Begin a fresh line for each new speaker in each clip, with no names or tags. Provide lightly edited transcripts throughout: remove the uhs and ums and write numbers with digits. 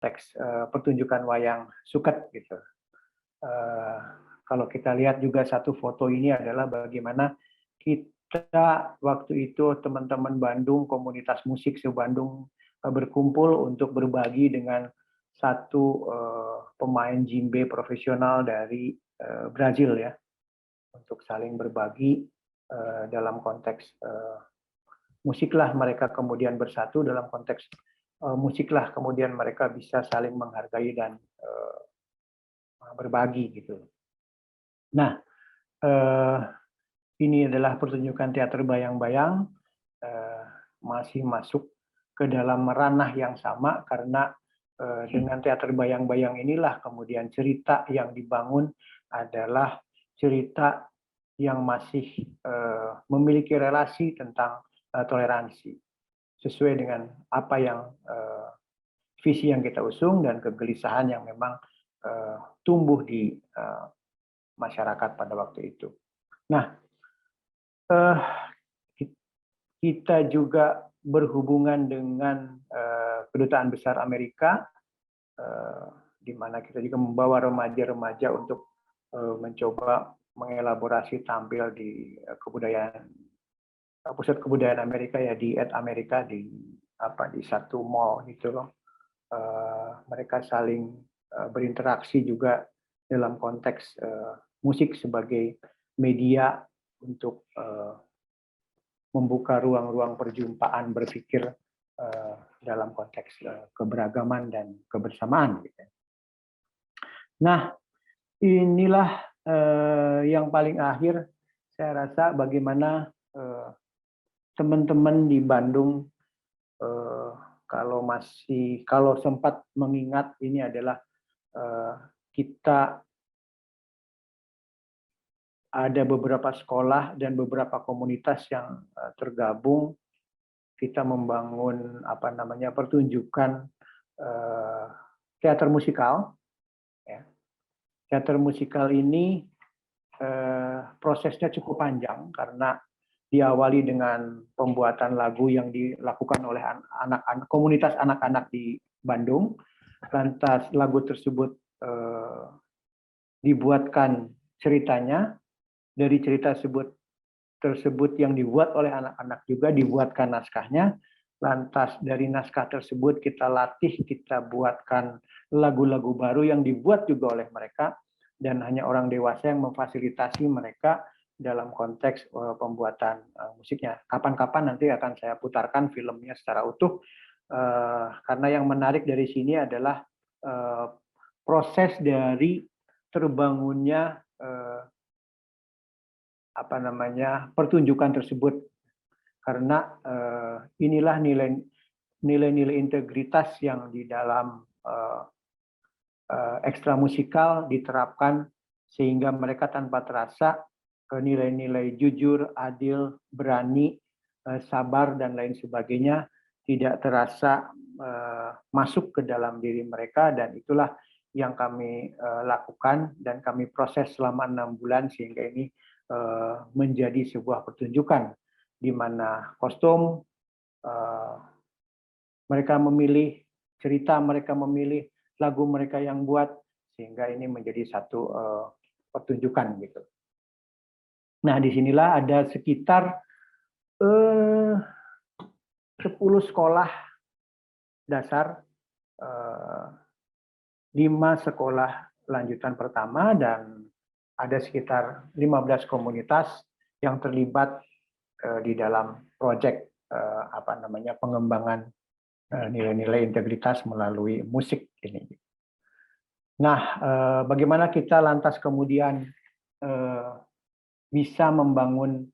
konteks pertunjukan wayang suket gitu. Kalau kita lihat juga satu foto ini adalah bagaimana kita waktu itu teman-teman Bandung, komunitas musik se-Bandung berkumpul untuk berbagi dengan satu pemain djembe profesional dari Brazil ya, untuk saling berbagi dalam konteks musiklah mereka kemudian bersatu, dalam konteks musiklah kemudian mereka bisa saling menghargai dan berbagi gitu. Nah, ini adalah pertunjukan teater bayang-bayang, masih masuk ke dalam ranah yang sama karena dengan teater bayang-bayang inilah kemudian cerita yang dibangun adalah cerita yang masih memiliki relasi tentang toleransi sesuai dengan apa yang visi yang kita usung dan kegelisahan yang memang tumbuh di masyarakat pada waktu itu. Nah, kita juga berhubungan dengan Kedutaan Besar Amerika, di mana kita juga membawa remaja-remaja untuk mencoba mengelaborasi tampil di pusat kebudayaan Amerika ya, di Amerika di satu mall gitu loh. Mereka saling berinteraksi juga dalam konteks musik sebagai media untuk membuka ruang-ruang perjumpaan berpikir dalam konteks keberagaman dan kebersamaan. Nah, inilah yang paling akhir saya rasa bagaimana teman-teman di Bandung kalau sempat mengingat ini adalah kita ada beberapa sekolah dan beberapa komunitas yang tergabung, kita membangun pertunjukan teater musikal. Ya. Teater musikal ini prosesnya cukup panjang karena diawali dengan pembuatan lagu yang dilakukan oleh komunitas anak-anak di Bandung. Lantas lagu tersebut dibuatkan ceritanya, dari cerita tersebut yang dibuat oleh anak-anak juga dibuatkan naskahnya. Lantas dari naskah tersebut kita latih, kita buatkan lagu-lagu baru yang dibuat juga oleh mereka, dan hanya orang dewasa yang memfasilitasi mereka dalam konteks pembuatan musiknya. Kapan-kapan nanti akan saya putarkan filmnya secara utuh, karena yang menarik dari sini adalah proses dari terbangunnya pertunjukan tersebut, karena inilah nilai-nilai integritas yang di dalam ekstra musikal diterapkan sehingga mereka tanpa terasa nilai-nilai jujur, adil, berani, sabar dan lain sebagainya tidak terasa masuk ke dalam diri mereka, dan itulah yang kami lakukan dan kami proses selama 6 bulan sehingga ini menjadi sebuah pertunjukan di mana kostum mereka memilih, cerita mereka memilih, lagu mereka yang buat, sehingga ini menjadi satu pertunjukan gitu. Nah, disinilah ada sekitar 10 sekolah dasar, 5 sekolah lanjutan pertama, dan ada sekitar 15 komunitas yang terlibat di dalam proyek pengembangan nilai-nilai integritas melalui musik ini. Nah, bagaimana kita lantas kemudian bisa membangun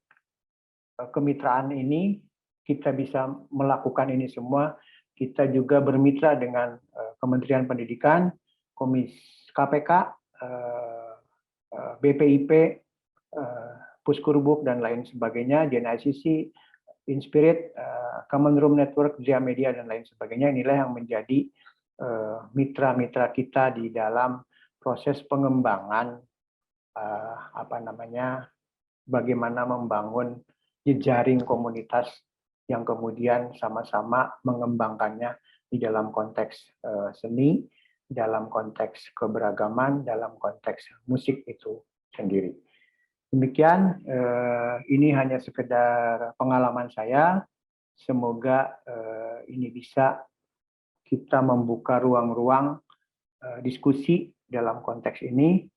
kemitraan ini, kita bisa melakukan ini semua, kita juga bermitra dengan Kementerian Pendidikan, KPK, BPIP, Puskurbuk, dan lain sebagainya, JNICC, Inspirit, Kemenrum Network, Jia Media, dan lain sebagainya. Inilah yang menjadi mitra-mitra kita di dalam proses pengembangan bagaimana membangun jejaring komunitas yang kemudian sama-sama mengembangkannya di dalam konteks seni, dalam konteks keberagaman, dalam konteks musik itu sendiri. Demikian, ini hanya sekedar pengalaman saya. Semoga ini bisa kita membuka ruang-ruang diskusi dalam konteks ini.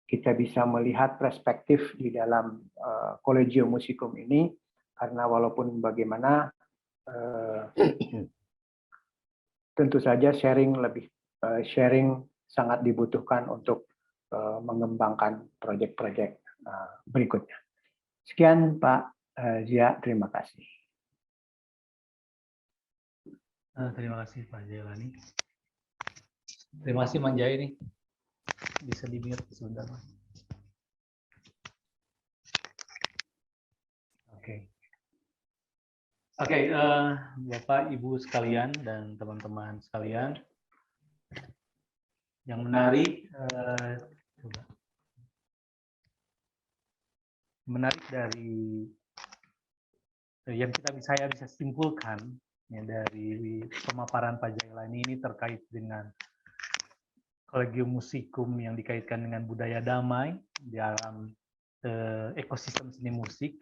Kita bisa melihat perspektif di dalam Collegio Musicum ini, karena walaupun bagaimana, tentu saja sharing sangat dibutuhkan untuk mengembangkan proyek-proyek berikutnya. Sekian Pak Zia, terima kasih.
Terima kasih Pak Jailani. Terima kasih Manjai nih. Bisa di-mute sebentar. Oke, Bapak, Ibu sekalian dan teman-teman sekalian, yang menarik, dari yang saya bisa simpulkan ya, dari pemaparan Pak Jailani ini terkait dengan Collegio Musicum yang dikaitkan dengan budaya damai dalam ekosistem seni musik.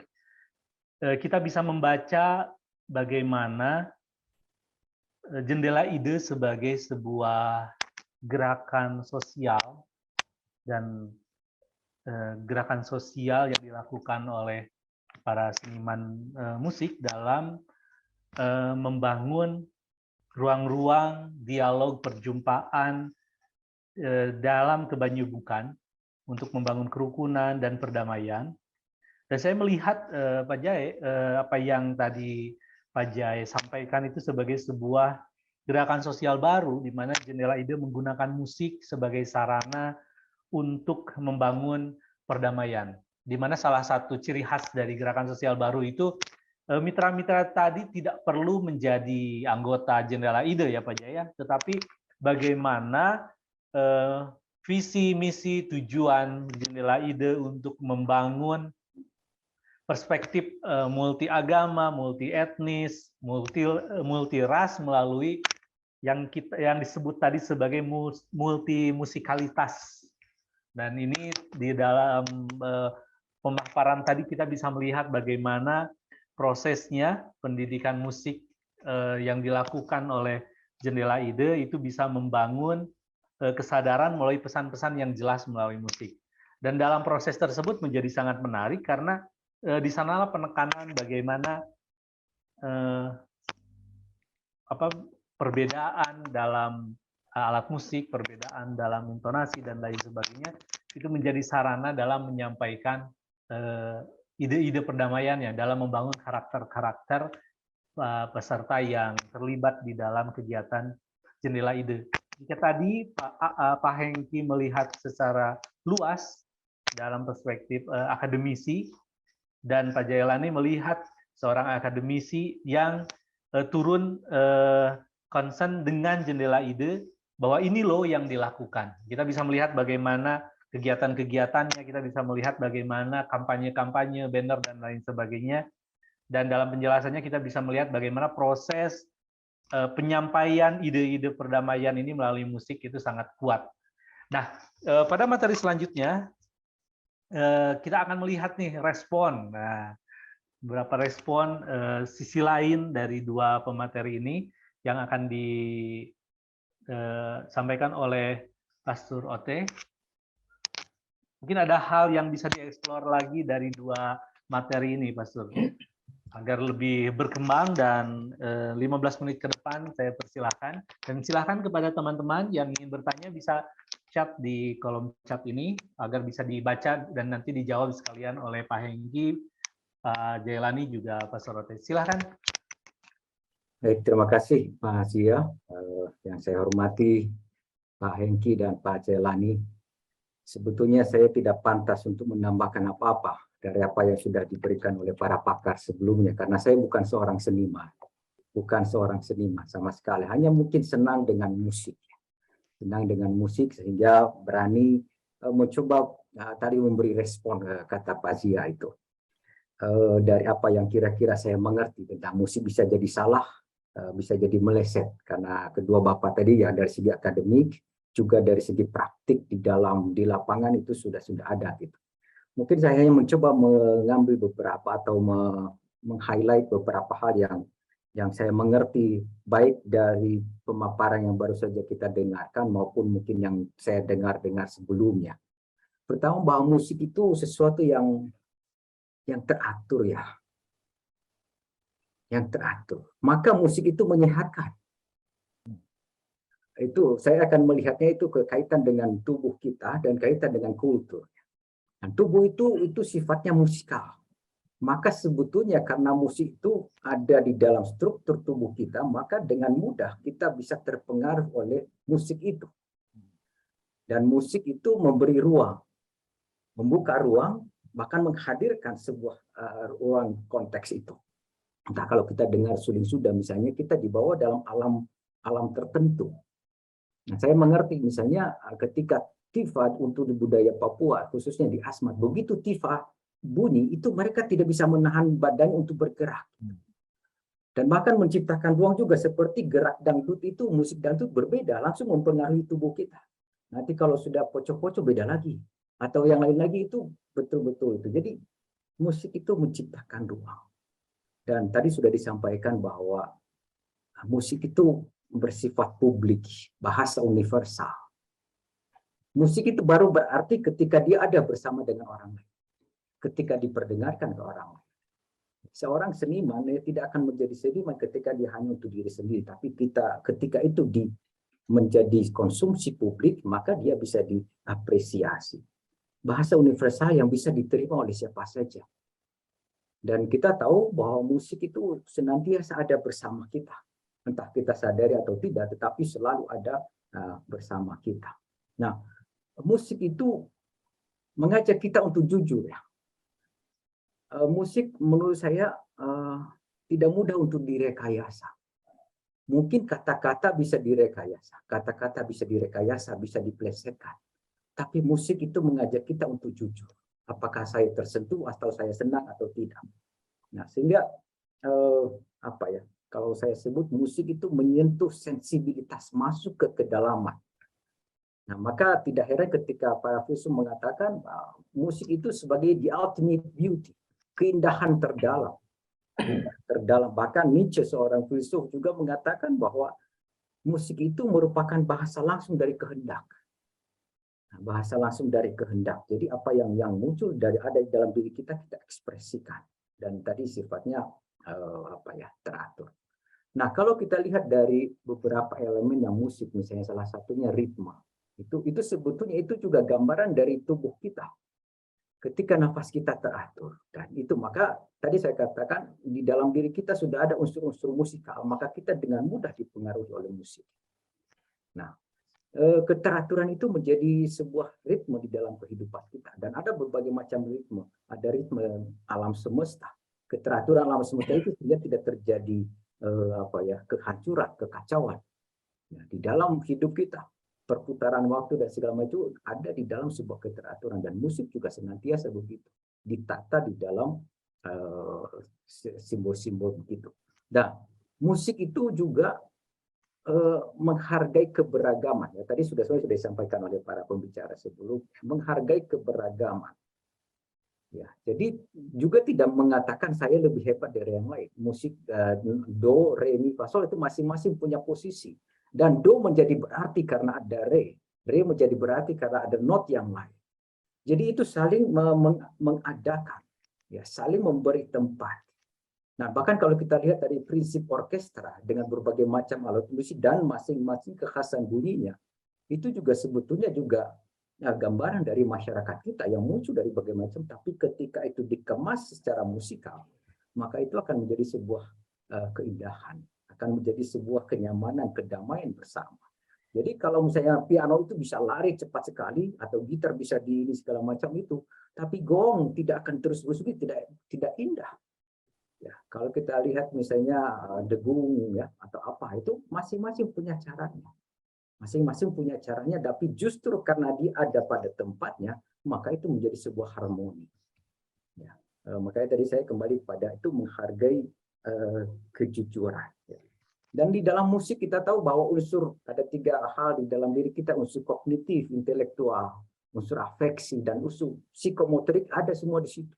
Kita bisa membaca bagaimana jendela ide sebagai sebuah gerakan sosial dan gerakan sosial yang dilakukan oleh para seniman musik dalam membangun ruang-ruang dialog perjumpaan dalam kebanyakan untuk membangun kerukunan dan perdamaian. Dan saya melihat Pak Jai, apa yang tadi Pak Jai sampaikan itu sebagai sebuah gerakan sosial baru, di mana Jendela Ide menggunakan musik sebagai sarana untuk membangun perdamaian. Di mana salah satu ciri khas dari gerakan sosial baru itu, mitra-mitra tadi tidak perlu menjadi anggota Jendela Ide ya Pak Jai, tetapi bagaimana visi, misi, tujuan Jendela Ide untuk membangun perspektif multi agama, multi etnis, multi ras melalui yang disebut tadi sebagai multi musikalitas. Dan ini di dalam pemaparan tadi kita bisa melihat bagaimana prosesnya pendidikan musik yang dilakukan oleh Jendela Ide itu bisa membangun kesadaran melalui pesan-pesan yang jelas melalui musik. Dan dalam proses tersebut menjadi sangat menarik karena di sanalah penekanan bagaimana perbedaan dalam alat musik, perbedaan dalam intonasi dan lain sebagainya itu menjadi sarana dalam menyampaikan ide-ide perdamaiannya, dalam membangun karakter-karakter peserta yang terlibat di dalam kegiatan Jendela Ide. Jika tadi Pak Hengki melihat secara luas dalam perspektif akademisi, dan Pak Jailani melihat seorang akademisi yang turun concern dengan Jendela Ide, bahwa ini loh yang dilakukan. Kita bisa melihat bagaimana kegiatan-kegiatannya, kita bisa melihat bagaimana kampanye-kampanye, banner, dan lain sebagainya. Dan dalam penjelasannya kita bisa melihat bagaimana proses penyampaian ide-ide perdamaian ini melalui musik itu sangat kuat. Nah, pada materi selanjutnya, kita akan melihat nih respon. Nah, beberapa respon sisi lain dari dua pemateri ini yang akan disampaikan oleh Pastor Ote. Mungkin ada hal yang bisa dieksplor lagi dari dua materi ini, Pastor, agar lebih berkembang. Dan 15 menit ke depan saya persilahkan. Dan silakan kepada teman-teman yang ingin bertanya bisa chat di kolom chat ini agar bisa dibaca dan nanti dijawab sekalian oleh Pak Hengki, Pak Jailani, juga Pak Sorote. Silahkan.
Baik, terima kasih Pak Zia. Yang saya hormati Pak Hengki dan Pak Jailani. Sebetulnya saya tidak pantas untuk menambahkan apa-apa dari apa yang sudah diberikan oleh para pakar sebelumnya, karena saya bukan seorang seniman. Bukan seorang seniman sama sekali, hanya mungkin senang dengan musik. Senang dengan musik sehingga berani mencoba tadi memberi respon kata Pak Zia itu. Dari apa yang kira-kira saya mengerti tentang musik, bisa jadi salah, bisa jadi meleset karena kedua bapak tadi ya dari segi akademik juga dari segi praktik di lapangan itu sudah ada gitu. Mungkin saya hanya mencoba mengambil beberapa atau meng-highlight beberapa hal yang saya mengerti baik dari pemaparan yang baru saja kita dengarkan maupun mungkin yang saya dengar sebelumnya. Pertama, bahwa musik itu sesuatu yang teratur ya. Yang teratur. Maka musik itu menyehatkan. Itu saya akan melihatnya itu kekaitan dengan tubuh kita dan kaitan dengan kultur. Dan tubuh itu sifatnya musikal. Maka sebetulnya karena musik itu ada di dalam struktur tubuh kita, maka dengan mudah kita bisa terpengaruh oleh musik itu. Dan musik itu memberi ruang, membuka ruang, bahkan menghadirkan sebuah ruang konteks itu. Entah kalau kita dengar suling sudah misalnya, kita dibawa dalam alam tertentu. Nah, saya mengerti misalnya ketika tifa untuk di budaya Papua, khususnya di Asmat, begitu tifa bunyi itu mereka tidak bisa menahan badan untuk bergerak. Dan bahkan menciptakan ruang juga seperti gerak dangdut itu, musik dangdut berbeda, langsung mempengaruhi tubuh kita. Nanti kalau sudah pocok-pocok beda lagi. Atau yang lain lagi itu betul-betul itu. Jadi musik itu menciptakan ruang. Dan tadi sudah disampaikan bahwa musik itu bersifat publik, bahasa universal. Musik itu baru berarti ketika dia ada bersama dengan orang lain. Ketika diperdengarkan ke orang lain. Seorang seniman tidak akan menjadi seniman ketika dia hanya untuk diri sendiri, tapi ketika itu menjadi konsumsi publik, maka dia bisa diapresiasi. Bahasa universal yang bisa diterima oleh siapa saja. Dan kita tahu bahwa musik itu senantiasa ada bersama kita. Entah kita sadari atau tidak, tetapi selalu ada bersama kita. Nah, musik itu mengajak kita untuk jujur ya. Musik menurut saya tidak mudah untuk direkayasa. Mungkin kata-kata bisa direkayasa, kata-kata bisa direkayasa, bisa diplesetkan. Tapi musik itu mengajak kita untuk jujur. Apakah saya tersentuh atau saya senang atau tidak. Nah, sehingga kalau saya sebut musik itu menyentuh sensibilitas, masuk ke kedalaman. Nah, maka tidak heran ketika para filsuf mengatakan musik itu sebagai the ultimate beauty. Keindahan terdalam. Bahkan Nietzsche, seorang filsuf, juga mengatakan bahwa musik itu merupakan bahasa langsung dari kehendak. Bahasa langsung dari kehendak. Jadi apa yang muncul ada di dalam diri kita ekspresikan. Dan tadi sifatnya teratur. Nah, kalau kita lihat dari beberapa elemen yang musik, misalnya salah satunya ritme. Itu sebetulnya itu juga gambaran dari tubuh kita. Ketika nafas kita teratur, dan itu maka tadi saya katakan di dalam diri kita sudah ada unsur-unsur musikal, maka kita dengan mudah dipengaruhi oleh musik. Nah, keteraturan itu menjadi sebuah ritme di dalam kehidupan kita, dan ada berbagai macam ritme. Ada ritme alam semesta. Keteraturan alam semesta itu sehingga tidak terjadi kehancuran, kekacauan. Nah, di dalam hidup kita. Perputaran waktu dan segala macam ada di dalam sebuah keteraturan, dan musik juga senantiasa begitu ditata di dalam simbol-simbol begitu. Dan musik itu juga menghargai keberagaman. Ya, tadi sudah disampaikan oleh para pembicara sebelum, menghargai keberagaman. Ya, jadi juga tidak mengatakan saya lebih hebat dari yang lain. Musik do, re, mi, fa, sol itu masing-masing punya posisi. Dan do menjadi berarti karena ada re. Re menjadi berarti karena ada not yang lain. Jadi itu saling mengadakan, ya, saling memberi tempat. Nah, bahkan kalau kita lihat dari prinsip orkestra dengan berbagai macam alat musik dan masing-masing kekhasan bunyinya, itu juga sebetulnya juga gambaran dari masyarakat kita yang muncul dari berbagai macam, tapi ketika itu dikemas secara musikal, maka itu akan menjadi sebuah keindahan. Akan menjadi sebuah kenyamanan, kedamaian bersama. Jadi kalau misalnya piano itu bisa lari cepat sekali, atau gitar bisa di segala macam itu, tapi gong tidak akan terus bersubit, tidak indah. Ya, kalau kita lihat misalnya degung ya atau apa itu masing-masing punya caranya. Masing-masing punya caranya, tapi justru karena dia ada pada tempatnya, maka itu menjadi sebuah harmoni. Ya, makanya tadi saya kembali pada itu menghargai kejujuran. Ya. Dan di dalam musik kita tahu bahwa ada 3 hal di dalam diri kita, unsur kognitif, intelektual, unsur afeksi, dan unsur psikomotorik ada semua di situ.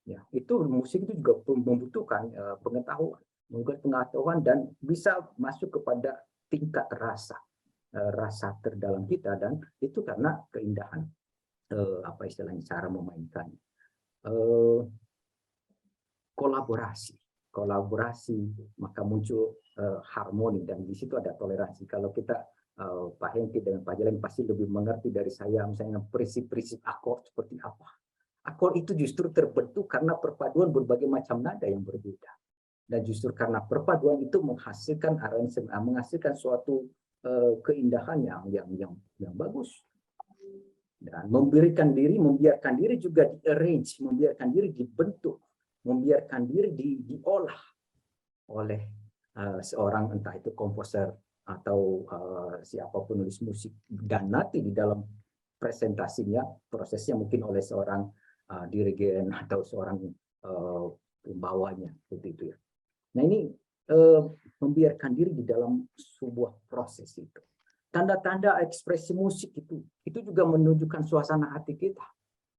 Ya, itu musik itu juga membutuhkan pengetahuan dan bisa masuk kepada tingkat rasa terdalam kita, dan itu karena keindahan apa istilahnya cara memainkan kolaborasi, maka muncul harmoni, dan di situ ada toleransi. Kalau kita Pak Hengki dengan Pak Jalan pasti lebih mengerti dari saya, misalnya prinsip-prinsip akord seperti apa. Akord itu justru terbentuk karena perpaduan berbagai macam nada yang berbeda, dan justru karena perpaduan itu menghasilkan menghasilkan suatu keindahan yang bagus. Dan membiarkan diri juga di-arrange, membiarkan diri dibentuk, membiarkan diri diolah oleh seorang, entah itu komposer atau siapapun nulis musik, dan nanti di dalam presentasinya, prosesnya mungkin oleh seorang dirigen atau seorang pembawanya, seperti itu ya. Nah ini membiarkan diri di dalam sebuah proses itu. Tanda-tanda ekspresi musik itu juga menunjukkan suasana hati kita.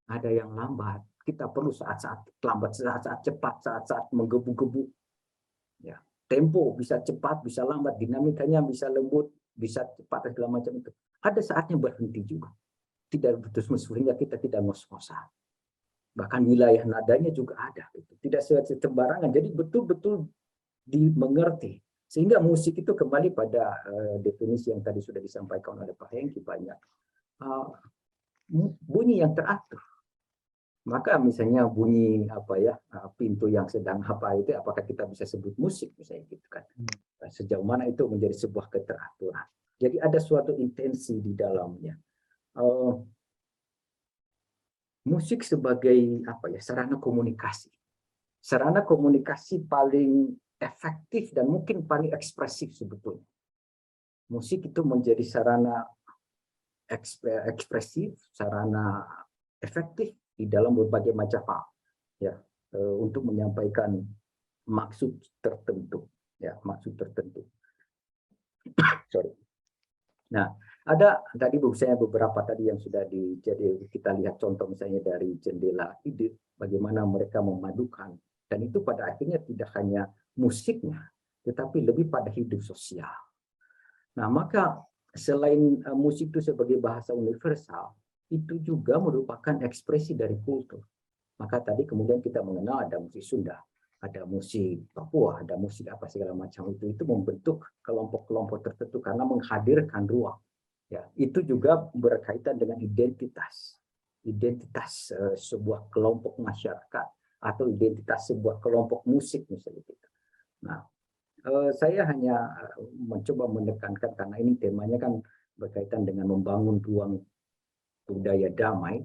Ada yang lambat, kita perlu saat-saat lambat, saat-saat cepat, saat-saat menggebu-gebu. Ya, tempo bisa cepat, bisa lambat, dinamikanya bisa lembut, bisa cepat, segala macam itu. Ada saatnya berhenti juga. Tidak betul sehingga kita tidak ngos-ngosan. Bahkan wilayah nadanya juga ada. Tidak sembarangan. Jadi betul-betul dimengerti. Sehingga musik itu kembali pada definisi yang tadi sudah disampaikan oleh Pak Hengki, banyak bunyi yang teratur. Maka misalnya bunyi pintu yang sedang itu, apakah kita bisa sebut musik misalnya gitu kan? Sejauh mana itu menjadi sebuah keteraturan. Jadi ada suatu intensi di dalamnya. Musik sebagai sarana komunikasi. Sarana komunikasi paling efektif dan mungkin paling ekspresif sebetulnya. Musik itu menjadi sarana ekspresif, sarana efektif di dalam berbagai macam hal, ya, untuk menyampaikan maksud tertentu, ya, maksud tertentu. Sorry. Nah, ada tadi misalnya beberapa tadi yang sudah jadi kita lihat contoh misalnya dari jendela ide, bagaimana mereka memadukan, dan itu pada akhirnya tidak hanya musiknya, tetapi lebih pada hidup sosial. Nah, maka selain musik itu sebagai bahasa universal, itu juga merupakan ekspresi dari kultur. Maka tadi kemudian kita mengenal ada musik Sunda, ada musik Papua, ada musik apa segala macam itu membentuk kelompok-kelompok tertentu karena menghadirkan ruang. Ya, itu juga berkaitan dengan identitas sebuah kelompok masyarakat atau identitas sebuah kelompok musik misalnya gitu. Nah, saya hanya mencoba menekankan karena ini temanya kan berkaitan dengan membangun ruang budaya damai.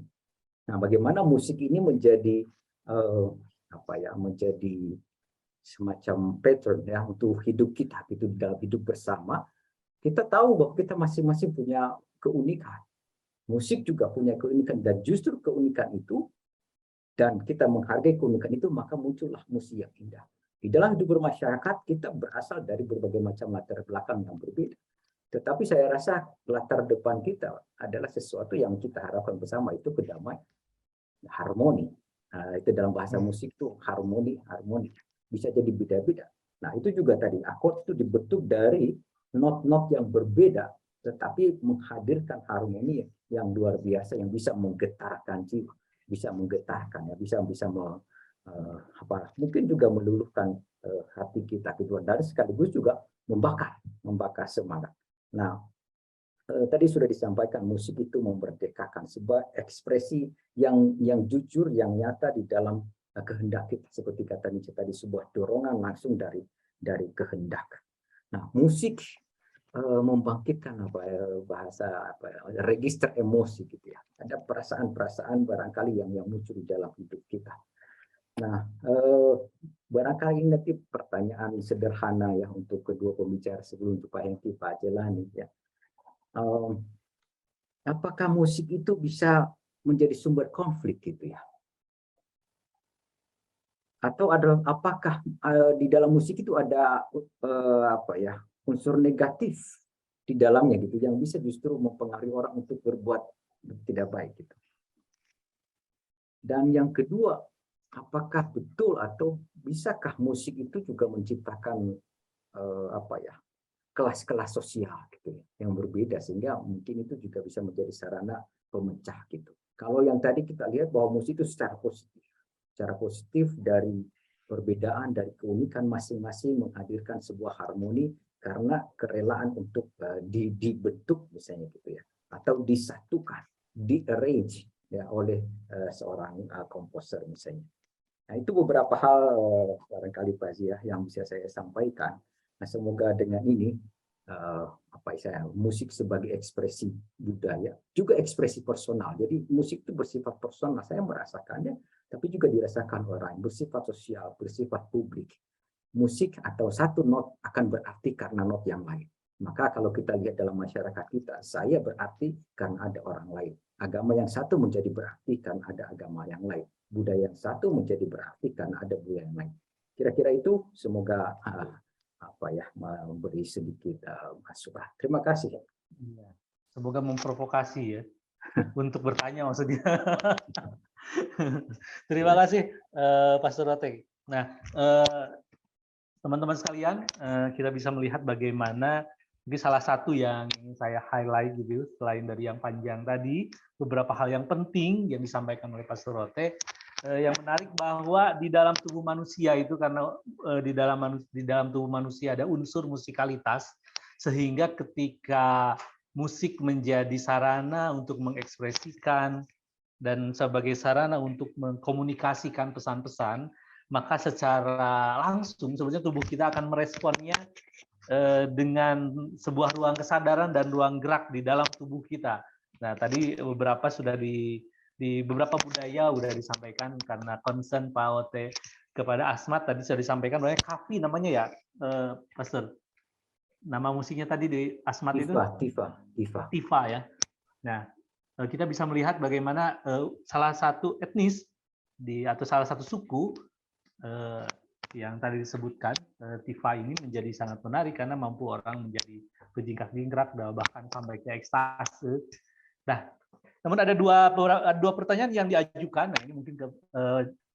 Nah, bagaimana musik ini menjadi menjadi semacam pattern ya untuk hidup kita, itu dalam hidup bersama. Kita tahu bahwa kita masing-masing punya keunikan. Musik juga punya keunikan, dan justru keunikan itu, dan kita menghargai keunikan itu, maka muncullah musik yang indah. Di dalam hidup bermasyarakat, kita berasal dari berbagai macam latar belakang yang berbeda. Tetapi saya rasa latar depan kita adalah sesuatu yang kita harapkan bersama, itu kedamaian, harmoni. Nah, itu dalam bahasa musik itu harmoni. Bisa jadi beda-beda. Nah, itu juga tadi, akord itu dibentuk dari not-not yang berbeda, tetapi menghadirkan harmoni yang luar biasa, yang bisa menggetarkan jiwa, bisa menggetarkan, ya, bisa mungkin juga meluluhkan hati kita kedua, dari sekaligus juga membakar semangat. Nah, tadi sudah disampaikan musik itu memerdekakan, sebuah ekspresi yang jujur, yang nyata di dalam kehendak kita, seperti kata Nietzsche tadi, sebuah dorongan langsung dari kehendak. Nah, musik membangkitkan register emosi gitu ya. Ada perasaan-perasaan barangkali yang muncul di dalam hidup kita. Nah, barangkali nanti pertanyaan sederhana ya untuk kedua pembicara sebelum Pak Hengki, Pak Jelani ya. Apakah musik itu bisa menjadi sumber konflik gitu ya? Atau apakah di dalam musik itu ada unsur negatif di dalamnya gitu yang bisa justru mempengaruhi orang untuk berbuat tidak baik gitu. Dan yang kedua, apakah betul atau bisakah musik itu juga menciptakan kelas-kelas sosial gitu ya, yang berbeda sehingga mungkin itu juga bisa menjadi sarana pemecah gitu. Kalau yang tadi kita lihat bahwa musik itu secara positif dari perbedaan, dari keunikan masing-masing menghadirkan sebuah harmoni karena kerelaan untuk dibentuk misalnya gitu ya, atau disatukan, di-arrange ya oleh seorang komposer misalnya. Nah, itu beberapa hal barangkali Pak Zia yang bisa saya sampaikan. Nah, semoga dengan ini musik sebagai ekspresi budaya, juga ekspresi personal. Jadi musik itu bersifat personal, saya merasakannya, tapi juga dirasakan orang, bersifat sosial, bersifat publik. Musik atau satu not akan berarti karena not yang lain. Maka kalau kita lihat dalam masyarakat kita, saya berarti karena ada orang lain. Agama yang satu menjadi berarti karena ada agama yang lain. Budaya yang satu menjadi berarti karena ada budaya yang lain. Kira-kira itu semoga memberi sedikit masukan. Terima kasih.
Semoga memprovokasi ya untuk bertanya maksudnya. Terima kasih Pastor Rote. Nah, teman-teman sekalian, kita bisa melihat bagaimana mungkin salah satu yang ingin saya highlight gitu, selain dari yang panjang tadi, beberapa hal yang penting yang disampaikan oleh Pastor Rote. Yang menarik bahwa di dalam tubuh manusia itu, karena di dalam tubuh manusia ada unsur musikalitas, sehingga ketika musik menjadi sarana untuk mengekspresikan dan sebagai sarana untuk mengkomunikasikan pesan-pesan, maka secara langsung sebenarnya tubuh kita akan meresponnya dengan sebuah ruang kesadaran dan ruang gerak di dalam tubuh kita. Nah, tadi beberapa sudah di beberapa budaya sudah disampaikan karena concern Pak Ote kepada Asmat tadi sudah disampaikan, namanya Kafi namanya ya, Pastor. Nama musiknya tadi di Asmat itu Tifa ya. Nah, kita bisa melihat bagaimana salah satu etnis atau salah satu suku yang tadi disebutkan, Tifa ini menjadi sangat menarik karena mampu orang menjadi berjingkrak-jingkrak bahkan sampai ke ekstase. Nah, namun ada dua pertanyaan yang diajukan. Nah, ini mungkin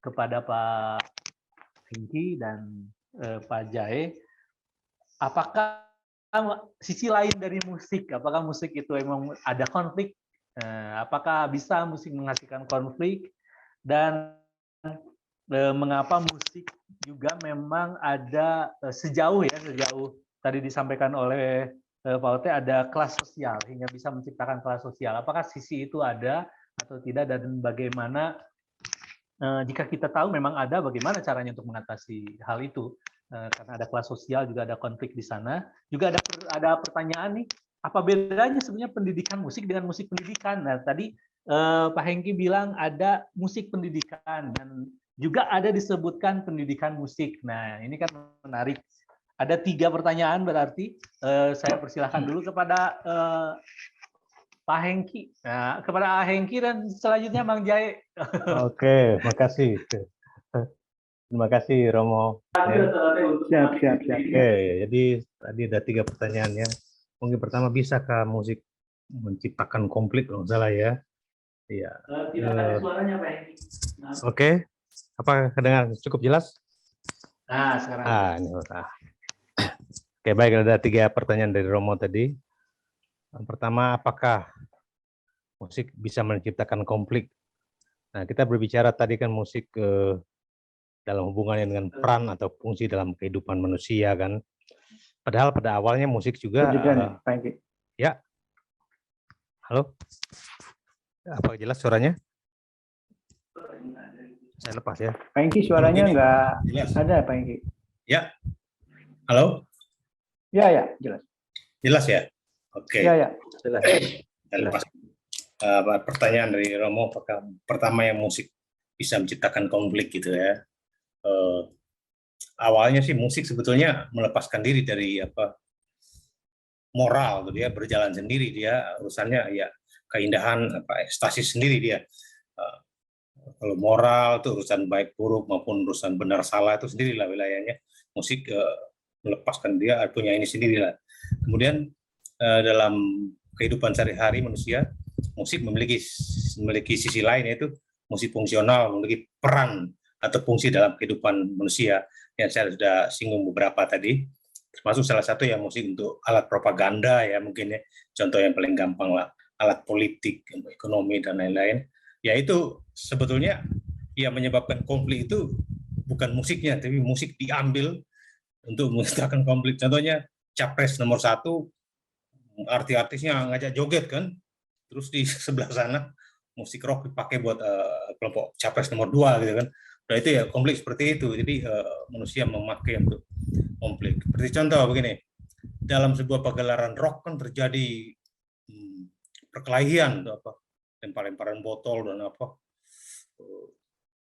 kepada Pak Hengki dan Pak Jae. Apakah sisi lain dari musik? Apakah musik itu memang ada konflik? Apakah bisa musik menghasilkan konflik? Dan mengapa musik juga memang ada sejauh tadi disampaikan oleh Pak Ote ada kelas sosial hingga bisa menciptakan kelas sosial. Apakah sisi itu ada atau tidak, dan bagaimana jika kita tahu memang ada, bagaimana caranya untuk mengatasi hal itu? Karena ada kelas sosial juga ada konflik di sana. Juga ada pertanyaan nih, apa bedanya sebenarnya pendidikan musik dengan musik pendidikan? Nah, tadi Pak Hengki bilang ada musik pendidikan dan juga ada disebutkan pendidikan musik. Nah, ini kan menarik. Ada 3 pertanyaan berarti. Saya persilahkan dulu kepada Pak Hengki. Nah, kepada Hengki dan selanjutnya Mang Jae.
Oke, makasih. Terima kasih Romo.
Siap.
Oke, jadi tadi ada 3 pertanyaan ya. Mungkin pertama, bisakah musik menciptakan konflik kalau nggak salah ya? Iya.
Tidak ada suaranya Pak Hengki.
Oke, apa kedengar cukup jelas?
Nah, sekarang.
Ini. Oke, baik, ada 3 pertanyaan dari Romo tadi. Yang pertama, apakah musik bisa menciptakan konflik? Nah, kita berbicara tadi kan musik dalam hubungannya dengan peran atau fungsi dalam kehidupan manusia kan. Padahal pada awalnya musik juga. Ya, halo. Apa jelas suaranya? Saya lepas ya.
Pak Hengki suaranya nggak ada, Pak Hengki.
Ya, halo.
Ya, jelas.
Jelas ya. Oke.
Ya, jelas.
Pertanyaan dari Romo, apakah pertama yang musik bisa menciptakan konflik gitu ya? Awalnya sih musik sebetulnya melepaskan diri dari moral gitu ya, berjalan sendiri dia, urusannya ya keindahan ekstasi sendiri dia. Kalau moral itu urusan baik buruk maupun urusan benar salah itu sendirilah wilayahnya. Musik melepaskan dia punya ini sendirilah. Kemudian dalam kehidupan sehari-hari manusia, musik memiliki sisi lain, yaitu musik fungsional, memiliki peran atau fungsi dalam kehidupan manusia yang saya sudah singgung beberapa tadi, termasuk salah satu yang musik untuk alat propaganda ya mungkin ya, contoh yang paling gampang lah, alat politik, ekonomi dan lain-lain. Ya itu sebetulnya yang menyebabkan konflik itu bukan musiknya, tapi musik diambil untuk menciptakan konflik. Contohnya capres nomor 1, artis-artisnya ngajak joget kan, terus di sebelah sana musik rock dipakai buat kelompok capres nomor 2 gitu kan. Nah itu ya konflik seperti itu. Jadi manusia memakai untuk konflik. Seperti contoh begini, dalam sebuah pagelaran rock kan terjadi perkelahian atau apa, lempar-lemparan botol dan apa.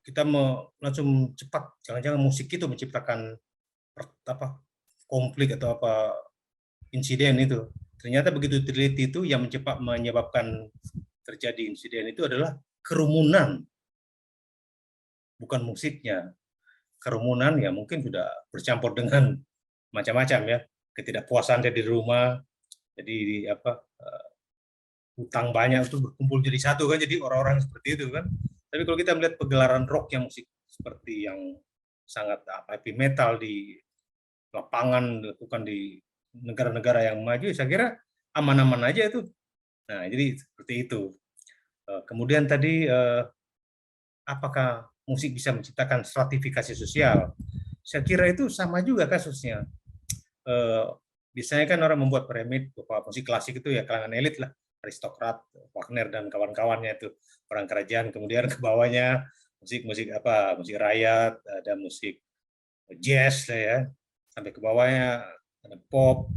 Kita mau langsung cepat, jangan-jangan musik itu menciptakan apa konflik atau apa insiden itu. Ternyata begitu diteliti itu yang menyebabkan terjadi insiden itu adalah kerumunan, bukan musiknya. Kerumunan ya mungkin sudah bercampur dengan macam-macam ya, ketidakpuasan di rumah, jadi apa hutang banyak itu berkumpul jadi satu kan, jadi orang-orang seperti itu kan. Tapi kalau kita melihat pegelaran rock yang musik seperti yang sangat heavy metal di lapangan dilakukan di negara-negara yang maju, saya kira aman-aman aja itu. Nah, jadi seperti itu. Kemudian tadi apakah musik bisa menciptakan stratifikasi sosial? Saya kira itu sama juga kasusnya. Biasanya kan orang membuat piramid, musik klasik itu ya kalangan elit lah, aristokrat, Wagner dan kawan-kawannya itu orang kerajaan. Kemudian ke bawahnya musik-musik apa, musik rakyat, ada musik jazz lah ya, sampai ke bawahnya ada pop,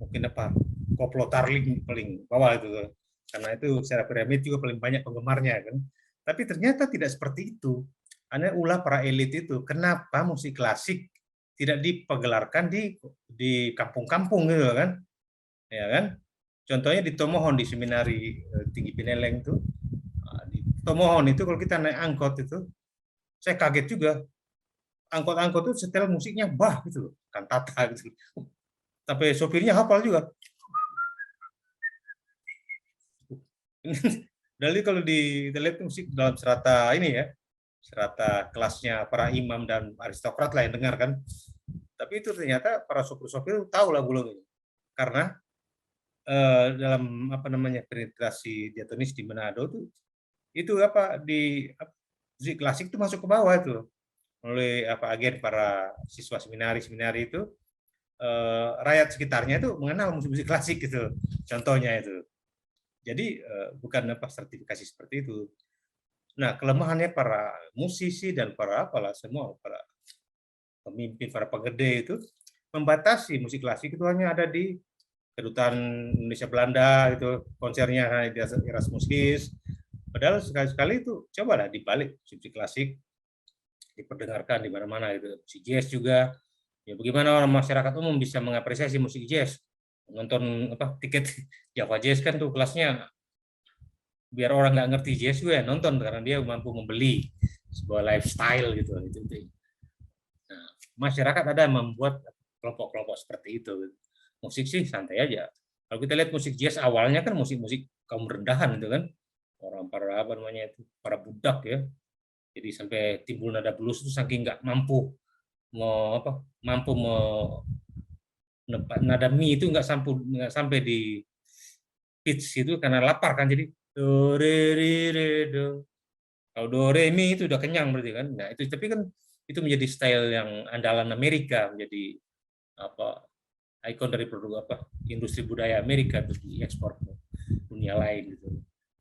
mungkin apa koplo tarling paling bawah itu, karena itu secara piramid juga paling banyak penggemarnya kan. Tapi ternyata tidak seperti itu. Hanya ulah para elit itu, kenapa musik klasik tidak dipegelarkan di kampung-kampung gitu kan, ya kan? Contohnya di Tomohon, di Seminari Tinggi Pineleng itu, di Tomohon itu kalau kita naik angkot itu, saya kaget juga. Angkot-angkot itu setel musiknya bah gitu loh, kantata gitu. Sampai sopirnya hafal juga. Jadi kalau dilihat musik dalam serata ini ya, serata kelasnya para imam dan aristokrat lah yang dengar kan. Tapi itu ternyata para sopir-sopir tahu lagu-lagu ini. Karena dalam apa namanya penetrasi diatonis di Manado itu apa di musik klasik itu masuk ke bawah itu oleh apa agen para siswa seminari itu, rakyat sekitarnya itu mengenal musik-musik klasik gitu, contohnya itu. Jadi bukan apa sertifikasi seperti itu. Nah, kelemahannya para musisi dan para apalah semua para pemimpin, para pegede itu membatasi musik klasik itu hanya ada di Kedutaan Indonesia Belanda itu, konsernya di Erasmus Kiss. Padahal sekali-sekali itu cobalah dibalik musik klasik diperdengarkan di mana-mana gitu. Musik jazz juga. Ya bagaimana orang masyarakat umum bisa mengapresiasi musik jazz? Nonton apa tiket Java Jazz kan tuh kelasnya biar orang nggak ngerti jazz juga ya nonton karena dia mampu membeli sebuah lifestyle gitu. Nah, masyarakat ada membuat kelompok-kelompok seperti itu. Musik sih santai aja. Kalau kita lihat musik jazz awalnya kan musik-musik kaum rendahan itu kan, orang para apa namanya itu para budak ya. Jadi sampai timbul nada blues itu saking nggak mampu nada mi itu nggak sampai di pitch itu karena lapar kan, jadi do re re do. Kalau do re mi itu udah kenyang berarti kan. Nah itu tapi kan itu menjadi style yang andalan Amerika, menjadi apa ikon dari produk apa industri budaya Amerika terus diekspor ke dunia lain gitu.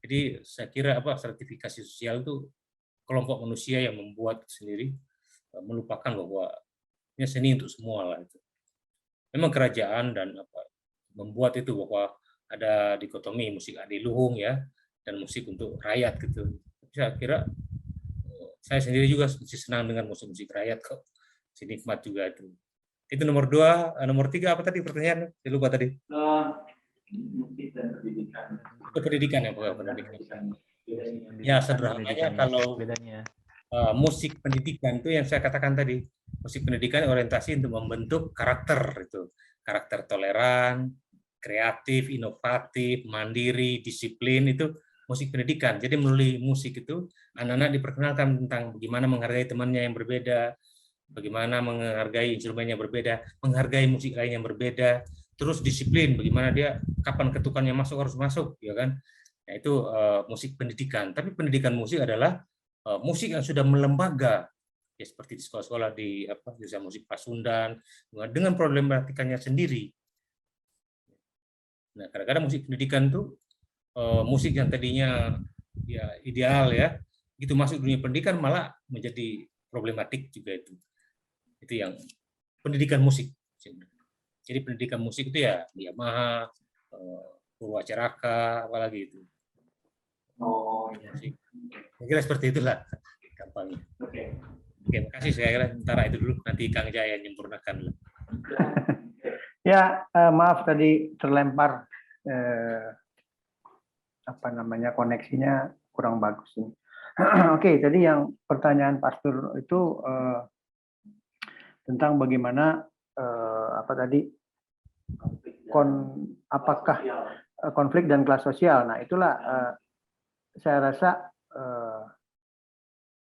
Jadi saya kira apa sertifikasi sosial itu kelompok manusia yang membuat sendiri, melupakan bahwa ini seni untuk semua lah itu. Memang kerajaan dan apa membuat itu bahwa ada dikotomi musik adiluhung ya dan musik untuk rakyat gitu. Saya kira saya sendiri juga senang dengan musik-musik rakyat kok, nikmat juga itu. Itu nomor 2, nomor 3 apa tadi pertanyaan? Saya lupa tadi.
Musik dan pendidikan.
Pendidikan ya, pendidikan. Ya, sederhananya kalau
bedanya.
Musik pendidikan itu yang saya katakan tadi, musik pendidikan orientasi untuk membentuk karakter itu, karakter toleran, kreatif, inovatif, mandiri, disiplin itu musik pendidikan. Jadi melalui musik itu anak-anak diperkenalkan tentang bagaimana menghargai temannya yang berbeda, bagaimana menghargai instrumen yang berbeda, menghargai musik lain yang berbeda, terus disiplin, bagaimana dia kapan ketukannya masuk harus masuk, ya kan? Nah, itu musik pendidikan. Tapi pendidikan musik adalah musik yang sudah melembaga, ya seperti di sekolah-sekolah di jurusan musik Pasundan dengan problematikanya sendiri. Nah, kadang-kadang musik pendidikan itu musik yang tadinya ya ideal ya, gitu masuk dunia pendidikan malah menjadi problematik juga itu. Itu yang pendidikan musik. Jadi pendidikan musik itu ya Yamaha, Purwacaraka, apalagi itu.
Oh, iya.
Kira seperti itulah gampangnya. Oke, makasih, saya kira sementara itu dulu, nanti Kang Jaya menyempurnakan.
Ya, maaf tadi terlempar koneksinya kurang bagus ini. Oke, tadi yang pertanyaan Pastor itu tentang bagaimana apakah konflik dan kelas sosial. Nah, itulah saya rasa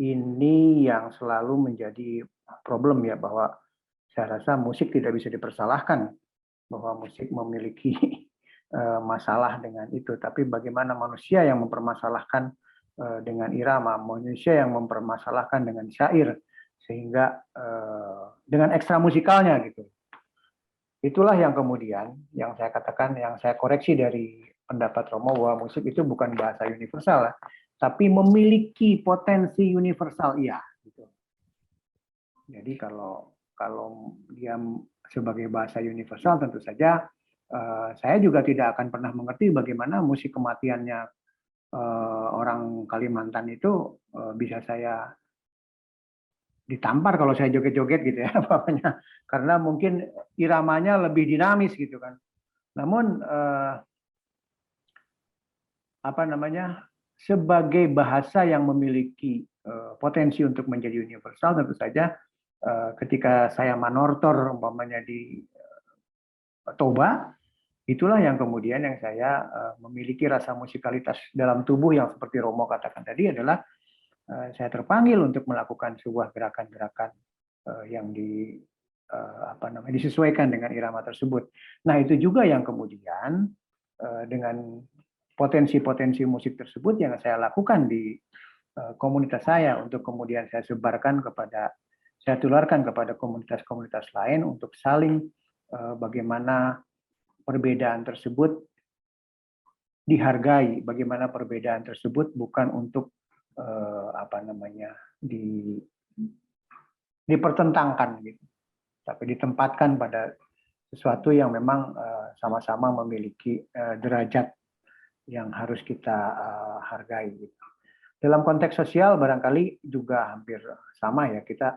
ini yang selalu menjadi problem ya, bahwa saya rasa musik tidak bisa dipersalahkan bahwa musik memiliki masalah dengan itu, tapi bagaimana manusia yang mempermasalahkan dengan irama, manusia yang mempermasalahkan dengan syair, sehingga dengan ekstra musikalnya gitu. Itulah yang kemudian yang saya katakan, yang saya koreksi dari pendapat Romo bahwa musik itu bukan bahasa universal, tapi memiliki potensi universal, iya. Gitu. Jadi kalau dia sebagai bahasa universal, tentu saja saya juga tidak akan pernah mengerti bagaimana musik kematiannya orang Kalimantan itu bisa saya ditampar kalau saya joget-joget gitu ya, bapaknya, karena mungkin iramanya lebih dinamis gitu kan. Namun sebagai bahasa yang memiliki potensi untuk menjadi universal, tentu saja ketika saya manortor umpamanya di Toba, itulah yang kemudian yang saya memiliki rasa musikalitas dalam tubuh yang seperti Romo katakan tadi adalah saya terpanggil untuk melakukan sebuah gerakan-gerakan yang disesuaikan dengan irama tersebut. Nah, itu juga yang kemudian dengan potensi-potensi musik tersebut yang saya lakukan di komunitas saya untuk kemudian saya sebarkan saya tularkan kepada komunitas-komunitas lain untuk saling bagaimana perbedaan tersebut dihargai, bagaimana perbedaan tersebut bukan untuk dipertentangkan gitu, tapi ditempatkan pada sesuatu yang memang sama-sama memiliki derajat yang harus kita hargai gitu. Dalam konteks sosial barangkali juga hampir sama ya, kita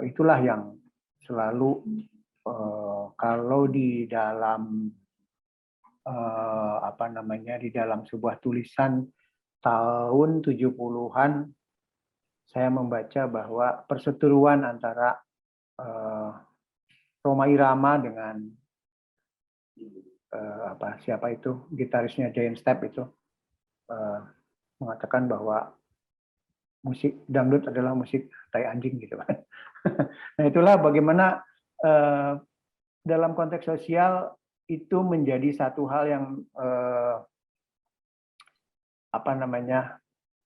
itulah yang selalu kalau di dalam di dalam sebuah tulisan tahun 70-an saya membaca bahwa perseteruan antara Rhoma Irama dengan siapa itu gitarisnya Giant Step itu mengatakan bahwa musik dangdut adalah musik tai anjing gitu kan. Nah, itulah bagaimana dalam konteks sosial itu menjadi satu hal yang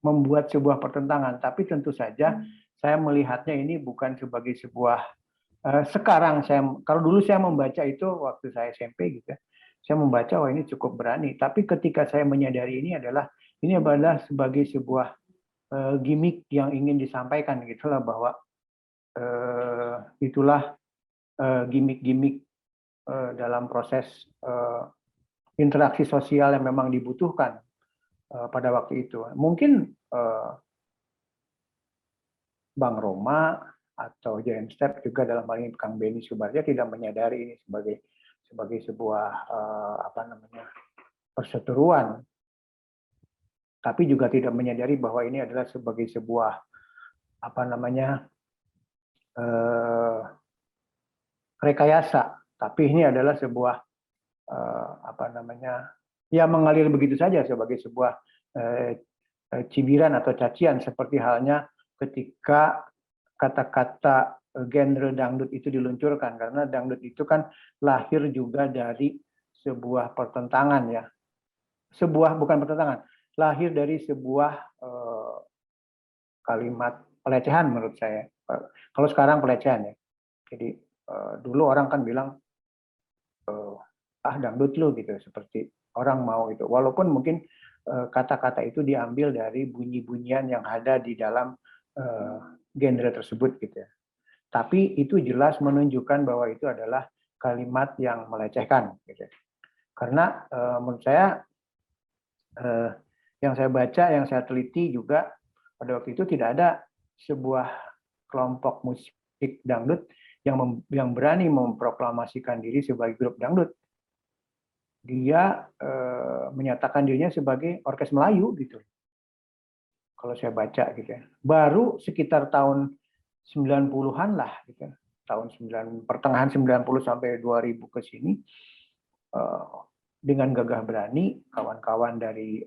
membuat sebuah pertentangan. Tapi tentu saja saya melihatnya ini bukan sebagai sebuah sekarang kalau dulu saya membaca itu waktu saya SMP gitu ya, saya membaca wah ini cukup berani. Tapi ketika saya menyadari ini adalah sebagai sebuah gimmick yang ingin disampaikan gitulah, bahwa itulah gimmick-gimmick dalam proses interaksi sosial yang memang dibutuhkan pada waktu itu. Mungkin Bang Roma atau Giant Step juga dalam hal ini Kang Benny Subarja tidak menyadari ini sebagai sebuah perseteruan. tapi juga tidak menyadari bahwa ini adalah sebagai sebuah apa namanya rekayasa, tapi ini adalah sebuah apa namanya ya mengalir begitu saja sebagai sebuah cibiran atau cacian, seperti halnya ketika kata-kata genre dangdut itu diluncurkan, karena dangdut itu kan lahir juga dari sebuah pertentangan ya, bukan pertentangan, lahir dari sebuah kalimat pelecehan menurut saya. Kalau sekarang pelecehan ya. Jadi dulu orang kan bilang dangdut lu gitu, seperti orang mau itu. Walaupun mungkin kata-kata itu diambil dari bunyi-bunyian yang ada di dalam genre tersebut gitu ya. Tapi itu jelas menunjukkan bahwa itu adalah kalimat yang melecehkan gitu. Karena menurut saya yang saya baca, yang saya teliti juga pada waktu itu tidak ada sebuah kelompok musik dangdut yang berani memproklamasikan diri sebagai grup dangdut. Dia menyatakan dirinya sebagai orkes Melayu gitu. Kalau saya baca gitu ya. Baru sekitar tahun 90-an lah gitu. Pertengahan 90 sampai 2000 ke sini dengan gagah berani kawan-kawan dari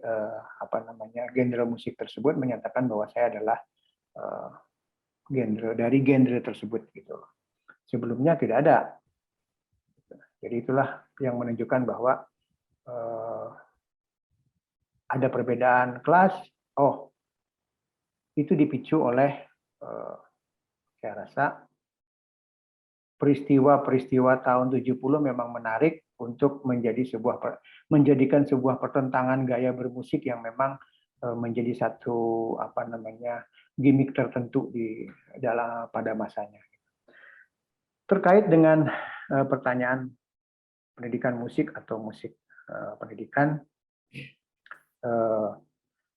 genre musik tersebut menyatakan bahwa saya adalah genre tersebut gitu. Sebelumnya tidak ada. Jadi itulah yang menunjukkan bahwa ada perbedaan kelas. Oh, itu dipicu oleh saya rasa peristiwa-peristiwa tahun 70 memang menarik untuk menjadikan sebuah pertentangan gaya bermusik yang memang menjadi satu gimmick tertentu pada masanya. Terkait dengan pertanyaan pendidikan musik atau musik pendidikan,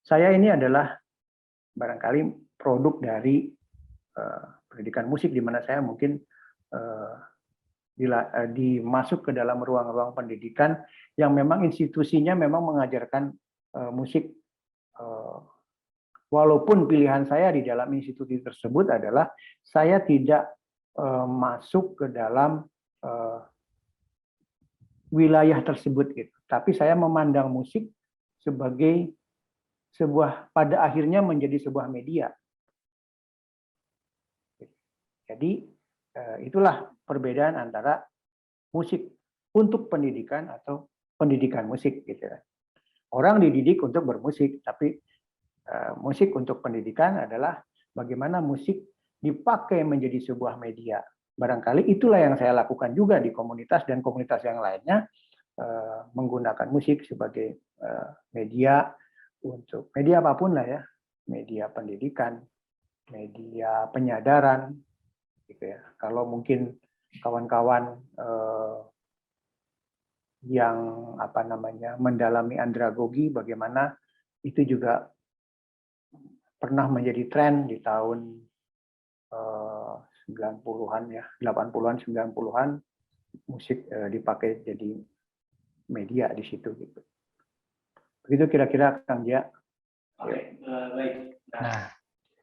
saya ini adalah barangkali produk dari pendidikan musik, di mana saya mungkin dimasuk ke dalam ruang-ruang pendidikan yang memang institusinya memang mengajarkan musik, walaupun pilihan saya di dalam institusi tersebut adalah saya tidak masuk ke dalam wilayah tersebut gitu, tapi saya memandang musik sebagai pada akhirnya menjadi sebuah media. Jadi itulah perbedaan antara musik untuk pendidikan atau pendidikan musik gitu. Orang dididik untuk bermusik, tapi musik untuk pendidikan adalah bagaimana musik dipakai menjadi sebuah media. Barangkali itulah yang saya lakukan juga di komunitas dan komunitas yang lainnya, menggunakan musik sebagai media untuk media apapun lah ya, media pendidikan, media penyadaran, gitu ya. Kalau mungkin kawan-kawan yang mendalami andragogi, bagaimana itu juga pernah menjadi tren di tahun 90-an ya, 80-an, 90-an, musik dipakai jadi media di situ gitu. Begitu kira-kira Kang Jia.
Baik. Nah,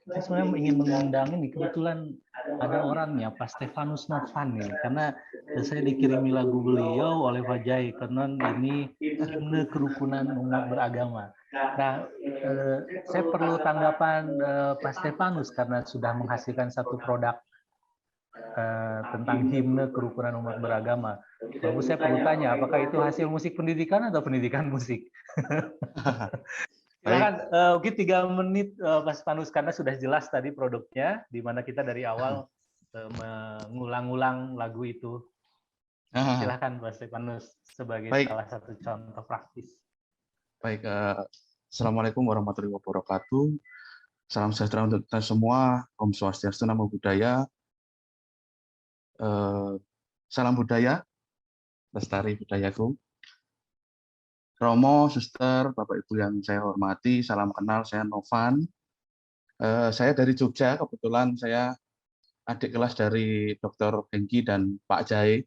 saya sebenarnya ingin mengundang ini, kebetulan ada orangnya, Pak Stefanus Novan nih, karena saya dikirimi lagu beliau oleh Pak Jai, karena ini himne kerukunan umat beragama. Nah, saya perlu tanggapan Pak Stefanus karena sudah menghasilkan satu produk tentang himne kerukunan umat beragama. Lalu saya perlu tanya, apakah itu hasil musik pendidikan atau pendidikan musik? Silakan, mungkin 3 menit Pak Stefanus, karena sudah jelas tadi produknya, di mana kita dari awal mengulang-ulang lagu itu. Silakan Pak Stefanus sebagai salah satu contoh praktis.
Baik, Assalamualaikum warahmatullahi wabarakatuh. Salam sejahtera untuk kita semua. Om Swastiastu, Namo Buddhaya. Salam budaya, lestari budayaku. Romo, Suster, Bapak Ibu yang saya hormati, salam kenal, saya Novan. Saya dari Jogja, kebetulan saya adik kelas dari Dr. Hengki dan Pak Jai.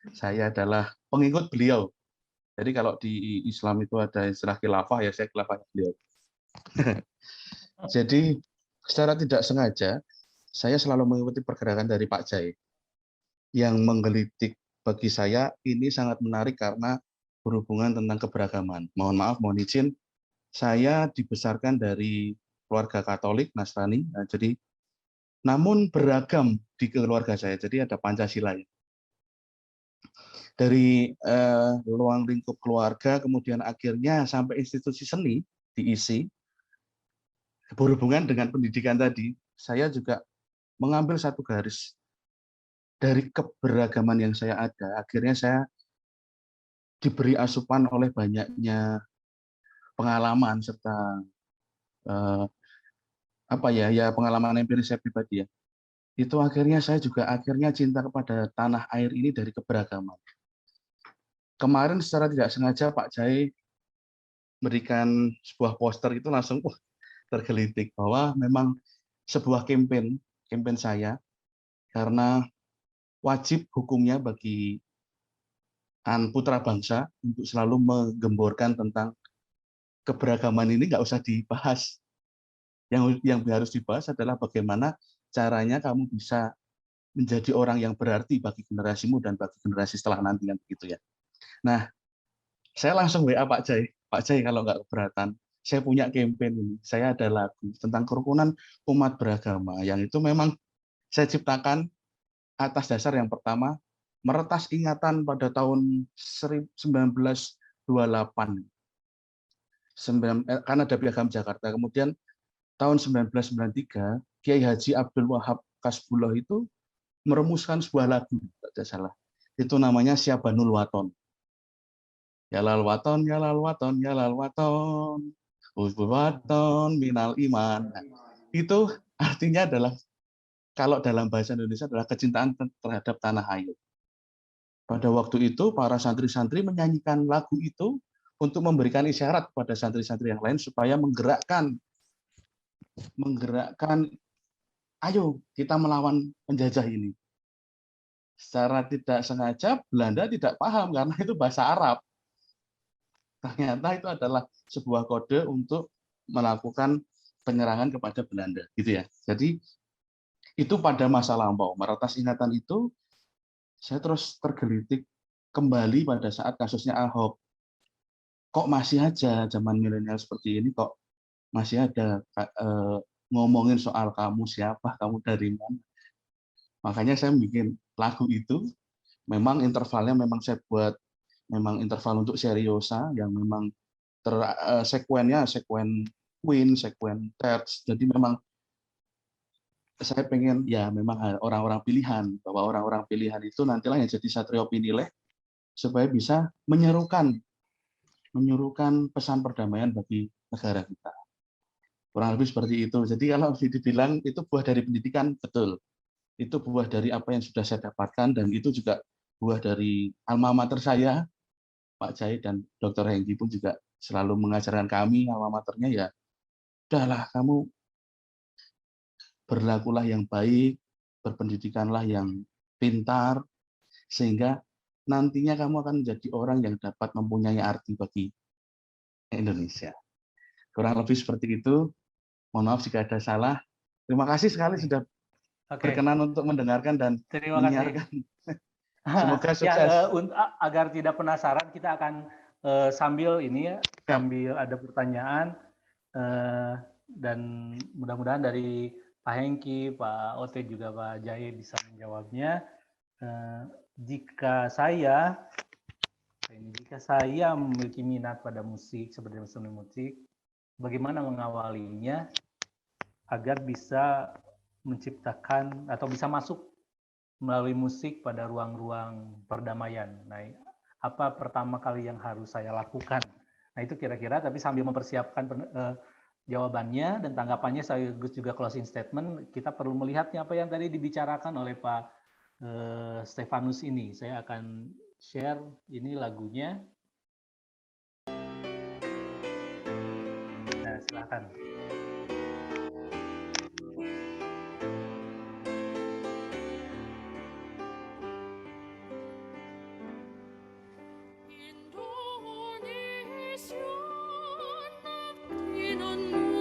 Saya adalah pengikut beliau. Jadi kalau di Islam itu ada istilah khilafah, ya saya khilafah beliau. Jadi secara tidak sengaja saya selalu mengikuti pergerakan dari Pak Jai. Yang menggelitik bagi saya ini sangat menarik karena berhubungan tentang keberagaman. Mohon maaf, mohon izin, saya dibesarkan dari keluarga Katolik, Nasrani, jadi namun beragam di keluarga saya. Jadi ada Pancasila ya. Dari ruang lingkup keluarga, kemudian akhirnya sampai institusi seni diisi, berhubungan dengan pendidikan tadi, saya juga mengambil satu garis dari keberagaman yang saya ada. Akhirnya saya diberi asupan oleh banyaknya pengalaman serta pengalaman empiris saya pribadi ya. Itu akhirnya saya juga cinta kepada tanah air ini dari keberagaman. Kemarin secara tidak sengaja Pak Jai berikan sebuah poster itu langsung tergelitik bahwa memang sebuah campaign saya karena wajib hukumnya bagi putra bangsa untuk selalu menggemborkan tentang keberagaman ini nggak usah dibahas. Yang harus dibahas adalah bagaimana caranya kamu bisa menjadi orang yang berarti bagi generasimu dan bagi generasi setelah nanti kan begitu ya. Nah, saya langsung WA Pak Jai kalau nggak keberatan, saya punya campaign ini, saya ada lagu tentang kerukunan umat beragama, yang itu memang saya ciptakan atas dasar yang pertama, meretas ingatan pada tahun 1928, karena ada Piagam Jakarta, kemudian tahun 1993, Kiai Haji Abdul Wahab Kasbullah itu merumuskan sebuah lagu, tidak salah, itu namanya Syabanul Waton. Ya lal waton, ya lal waton, ya lal waton, husbul waton, minal iman. Nah, itu artinya adalah, kalau dalam bahasa Indonesia adalah kecintaan terhadap tanah air. Pada waktu itu, para santri-santri menyanyikan lagu itu untuk memberikan isyarat pada santri-santri yang lain supaya menggerakkan, ayo kita melawan penjajah ini. Secara tidak sengaja, Belanda tidak paham karena itu bahasa Arab. Ternyata itu adalah sebuah kode untuk melakukan penyerangan kepada Belanda, gitu ya. Jadi itu pada masa lampau. Meretas ingatan itu, saya terus tergelitik kembali pada saat kasusnya Ahok. Kok masih aja zaman milenial seperti ini, kok masih ada ngomongin soal kamu siapa, kamu dari mana. Makanya saya bikin lagu itu, memang intervalnya memang saya buat memang interval untuk seriosa yang memang sekuennya sekuen Queen, sekuen Terz. Jadi memang saya pengen ya memang orang-orang pilihan, bahwa orang-orang pilihan itu nantilah yang jadi Satrio Pinileh supaya bisa menyerukan pesan perdamaian bagi negara kita. Kurang lebih seperti itu. Jadi kalau dibilang itu buah dari pendidikan, betul. Itu buah dari apa yang sudah saya dapatkan, dan itu juga buah dari alma mater saya, Pak Jai dan Dr. Hengki pun juga selalu mengajarkan kami, alma maternya ya, udahlah kamu berlakulah yang baik, berpendidikanlah yang pintar, sehingga nantinya kamu akan menjadi orang yang dapat mempunyai arti bagi Indonesia. Kurang lebih seperti itu. Mohon maaf jika ada salah. Terima kasih sekali sudah berkenan untuk mendengarkan dan menyiarkan. Semoga sukses.
Agar tidak penasaran, kita akan sambil ini ya, sambil ada pertanyaan dan mudah-mudahan dari Pak Hengki, Pak Ote juga Pak Jai bisa menjawabnya. Jika saya memiliki minat pada musik, seperti seni musik, bagaimana mengawalinya agar bisa menciptakan atau bisa masuk melalui musik pada ruang-ruang perdamaian. Nah, apa pertama kali yang harus saya lakukan? Nah, itu kira-kira, tapi sambil mempersiapkan jawabannya dan tanggapannya sekaligus juga closing statement, kita perlu melihatnya apa yang tadi dibicarakan oleh Pak Stefanus ini. Saya akan share ini lagunya. Nah, silakan.
Indonesia,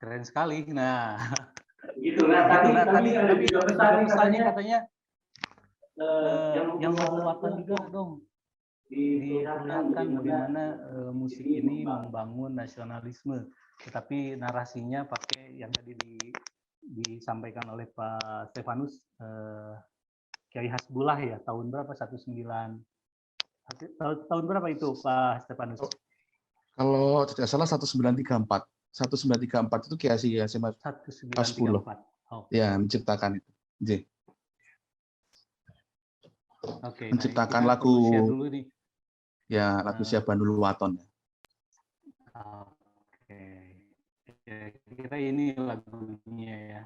keren sekali. Nah,
Gitu. Nah,
tadi
ada juga pesan
pesannya
katanya
yang menguatkan juga dong diperlihatkan bagaimana musik ini membangun nasionalisme, tetapi narasinya pakai yang tadi disampaikan oleh Pak Stefanus, Kiai Hasbullah ya, tahun berapa? Tahun berapa itu Pak Stefanus?
Kalau tidak salah 1934. 1934 itu Kiai Hasyim Hasbullah
1934. Oh.
ya menciptakan itu. J.
Oke,
Menciptakan
nah,
lagu
share dulu nih.
ya lagu Syahbanul Waton.
Oke. Kira ini lagunya ya.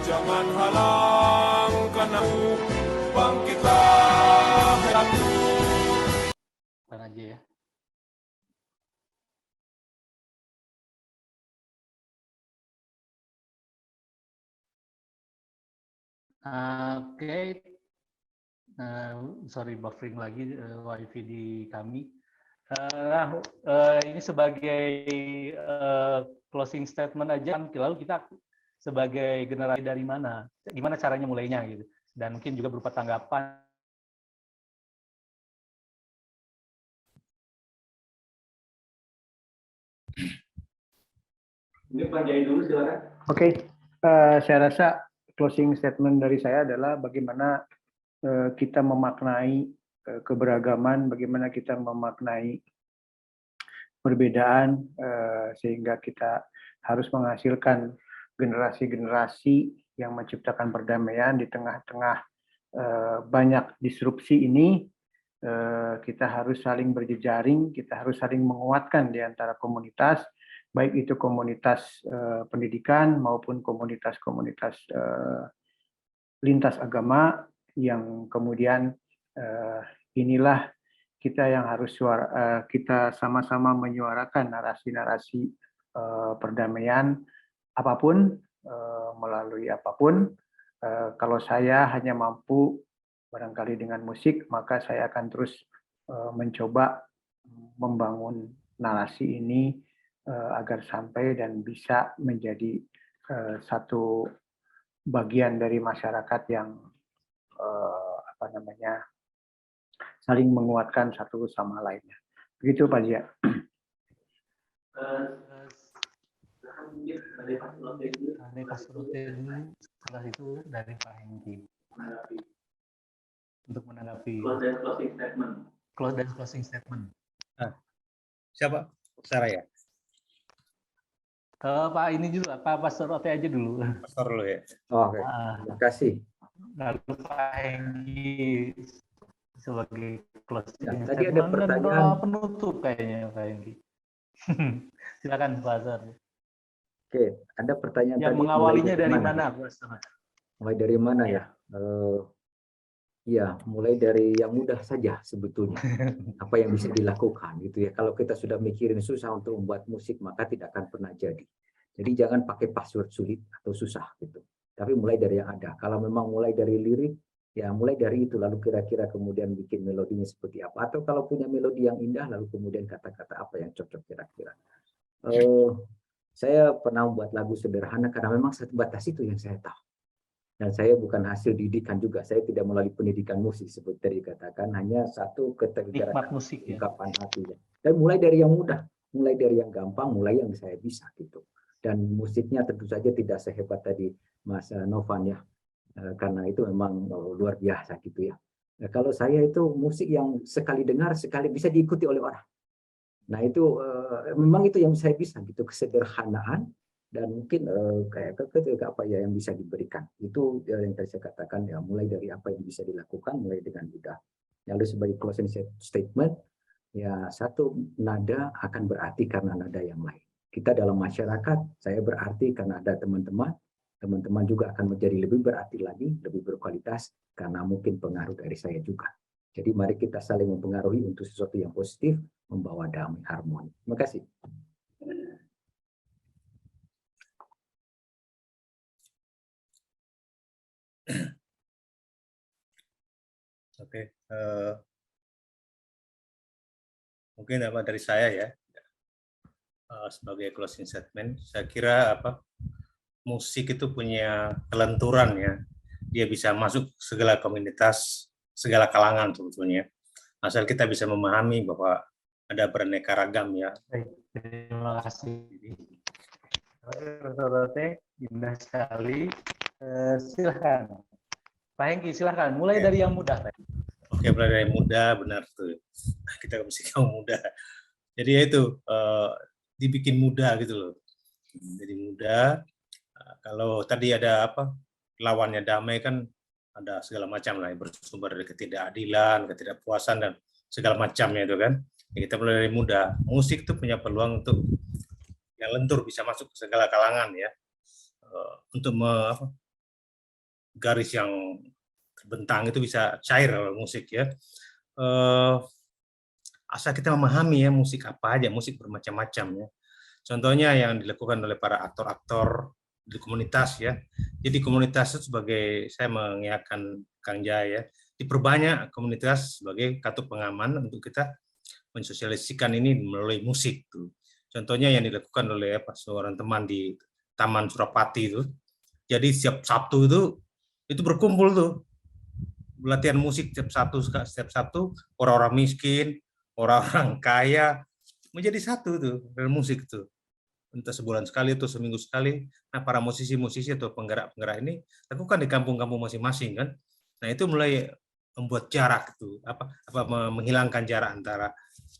Jangan halangkan aku bangkitlah aku.
Tenang aja ya. Oke, sorry buffering lagi wifi di kami. Ini sebagai closing statement aja, lalu kita sebagai generasi dari mana, gimana caranya mulainya gitu, dan mungkin juga berupa tanggapan.
Ini Pak Jai dulu silakan. Oke, saya rasa closing statement dari saya adalah bagaimana kita memaknai keberagaman, bagaimana kita memaknai perbedaan sehingga kita harus menghasilkan generasi-generasi yang menciptakan perdamaian di tengah-tengah banyak disrupsi ini. Kita harus saling berjejaring, kita harus saling menguatkan di antara komunitas, baik itu komunitas pendidikan maupun komunitas-komunitas lintas agama yang kemudian inilah kita yang harus kita sama-sama menyuarakan narasi-narasi perdamaian apapun, melalui apapun. Kalau saya hanya mampu barangkali dengan musik, maka saya akan terus mencoba membangun narasi ini agar sampai dan bisa menjadi satu bagian dari masyarakat yang saling menguatkan satu sama lainnya. Begitu Pak Zia.
Dari Pak Surote dulu, setelah itu dari Pak Hengki untuk menanggapi close dan closing statement.
Siapa? Sarah ya?
Pak ini dulu, Pak Surote aja dulu.
Pastor dulu ya.
Oke, terima kasih.
Lalu Pak Hengki sebagai closing
Ya, tadi ada
statement dan
pertanyaan.
doa penutup kayaknya Pak Hengki. Silakan Pak Sar.
Oke, ada pertanyaan
Yang
tadi.
mengawalinya dari mana?
Mulai dari mana ya? Ya, mulai dari yang mudah saja sebetulnya. Apa yang bisa dilakukan gitu ya. Kalau kita sudah mikirin susah untuk membuat musik, maka tidak akan pernah jadi. Jadi jangan pakai password sulit atau susah gitu. Tapi mulai dari yang ada. Kalau memang mulai dari lirik, ya mulai dari itu. Lalu kira-kira kemudian bikin melodinya seperti apa. Atau kalau punya melodi yang indah, lalu kemudian kata-kata apa yang cocok kira-kira. Saya pernah membuat lagu sederhana karena memang sebatas itu yang saya tahu. Dan saya bukan hasil didikan juga, saya tidak melalui pendidikan musik seperti tadi dikatakan, hanya satu ketergarakan
Nikmat musik ya.
ungkapan hatinya. Dan mulai dari yang mudah, mulai dari yang gampang, mulai yang saya bisa gitu. Dan musiknya tentu saja tidak sehebat tadi Mas Novan ya, karena itu memang luar biasa gitu ya. Nah, kalau saya itu musik yang sekali dengar, sekali bisa diikuti oleh orang. Nah itu memang itu yang saya bisa gitu, kesederhanaan. Dan mungkin kayak apa ya yang bisa diberikan itu yang tadi saya katakan ya, mulai dari apa yang bisa dilakukan mulai dengan mudah. Lalu sebagai closing statement ya, satu nada akan berarti karena nada yang lain. Kita dalam masyarakat saya berarti karena ada teman-teman juga akan menjadi lebih berarti lagi, lebih berkualitas karena mungkin pengaruh dari saya juga. Jadi mari kita saling mempengaruhi untuk sesuatu yang positif, membawa damai harmoni. Terima kasih.
Oke, mungkin apa dari saya ya, sebagai closing statement, saya kira musik itu punya kelenturan ya, dia bisa masuk segala komunitas, segala kalangan sebetulnya, asal kita bisa memahami bahwa ada beraneka ragam ya.
Baik, terima kasih. Rote, indah sekali. Silahkan. Pak Hengki, silahkan. Mulai dari yang mudah.
Oke, mulai dari muda, benar tuh. Kita mesti kaum muda. Jadi ya itu, dibikin muda gitu loh. Jadi muda. Kalau tadi ada lawannya damai kan ada segala macam lah, yang bersumber dari ketidakadilan, ketidakpuasan dan segala macamnya itu kan. Ya, kita mulai dari muda. Musik itu punya peluang untuk yang lentur, bisa masuk ke segala kalangan ya. Untuk garis yang terbentang itu bisa cair kalau musik ya. Asal kita memahami ya musik apa aja, musik bermacam-macam ya. Contohnya yang dilakukan oleh para aktor-aktor di komunitas ya. Jadi komunitas itu sebagai, saya mengingatkan Kang Jaya, diperbanyak komunitas sebagai katup pengaman untuk kita mensosialisasikan ini melalui musik tuh. Contohnya yang dilakukan oleh seorang teman di Taman Surapati itu. Jadi setiap Sabtu itu berkumpul tuh, latihan musik setiap Sabtu, orang-orang miskin, orang-orang kaya menjadi satu tuh dalam musik tuh. Entah sebulan sekali atau seminggu sekali. Nah, para musisi-musisi atau penggerak-penggerak ini lakukan di kampung-kampung masing-masing kan. Nah, itu mulai membuat jarak itu, menghilangkan jarak antara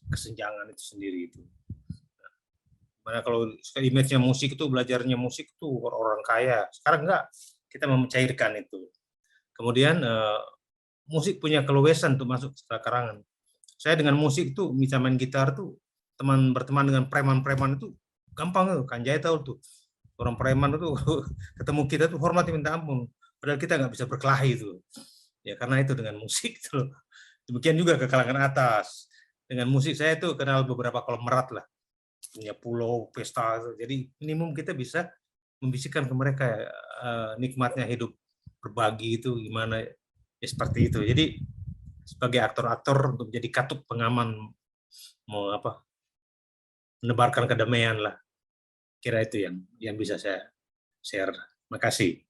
kesenjangan itu sendiri itu. Mana kalau image-nya musik itu, belajarnya musik itu orang-orang kaya. Sekarang enggak, kita mencairkan itu. Kemudian musik punya keluasan untuk masuk ke karangan. Saya dengan musik tuh bisa main gitar tuh, berteman dengan preman-preman itu gampang tuh. Kang Jaya tahu tuh, orang preman itu ketemu kita tuh hormati minta ampun. Padahal kita nggak bisa berkelahi itu. Ya karena itu dengan musik tuh. Demikian juga ke kalangan atas. Dengan musik saya tuh kenal beberapa konglomerat lah, punya pulau, pesta. Jadi minimum kita bisa membisikkan ke mereka nikmatnya hidup berbagi itu gimana ya, seperti itu. Jadi sebagai aktor-aktor untuk menjadi katup pengaman, mau menebarkan kedamaian lah. Kira itu yang bisa saya share. Terima kasih.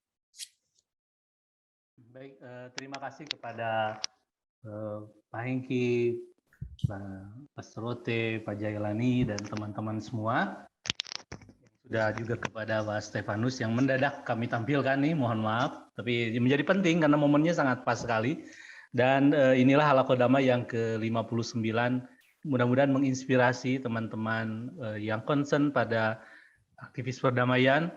Baik, terima kasih kepada Pak Hengki, Pak Rote, Pak Jailani, dan teman-teman semua. Sudah juga kepada Pak Stefanus yang mendadak kami tampilkan nih, mohon maaf. Tapi menjadi penting karena momennya sangat pas sekali. Dan inilah Halakodama yang ke-59. Mudah-mudahan menginspirasi teman-teman yang concern pada aktivis perdamaian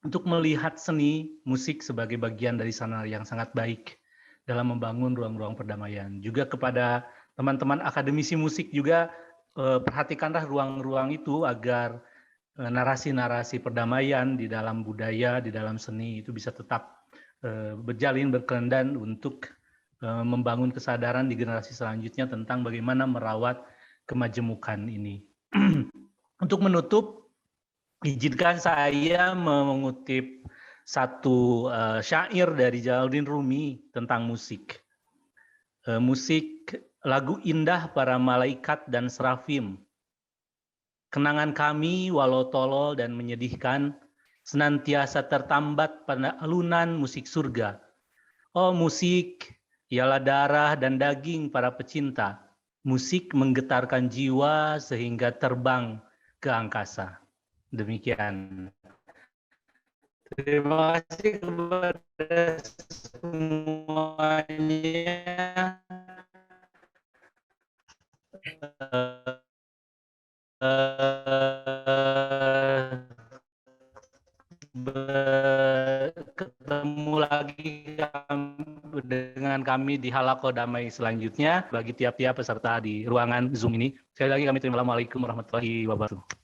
untuk melihat seni musik sebagai bagian dari sana yang sangat baik dalam membangun ruang-ruang perdamaian. Juga kepada teman-teman akademisi musik juga perhatikanlah ruang-ruang itu agar narasi-narasi perdamaian di dalam budaya, di dalam seni itu bisa tetap berjalin berkelendan untuk membangun kesadaran di generasi selanjutnya tentang bagaimana merawat kemajemukan ini. Untuk menutup, izinkan saya mengutip satu syair dari Jalaluddin Rumi tentang musik. Musik, lagu indah para malaikat dan serafim. Kenangan kami walau tolol dan menyedihkan, senantiasa tertambat pada alunan musik surga. Oh musik, ialah darah dan daging para pecinta. Musik menggetarkan jiwa sehingga terbang ke angkasa. Demikian. Terima kasih kepada semuanya. Ketemu lagi dengan kami di Halaqah Damai selanjutnya bagi tiap-tiap peserta di ruangan Zoom ini. Sekali lagi kami terima kasih. Assalamualaikum warahmatullahi wabarakatuh.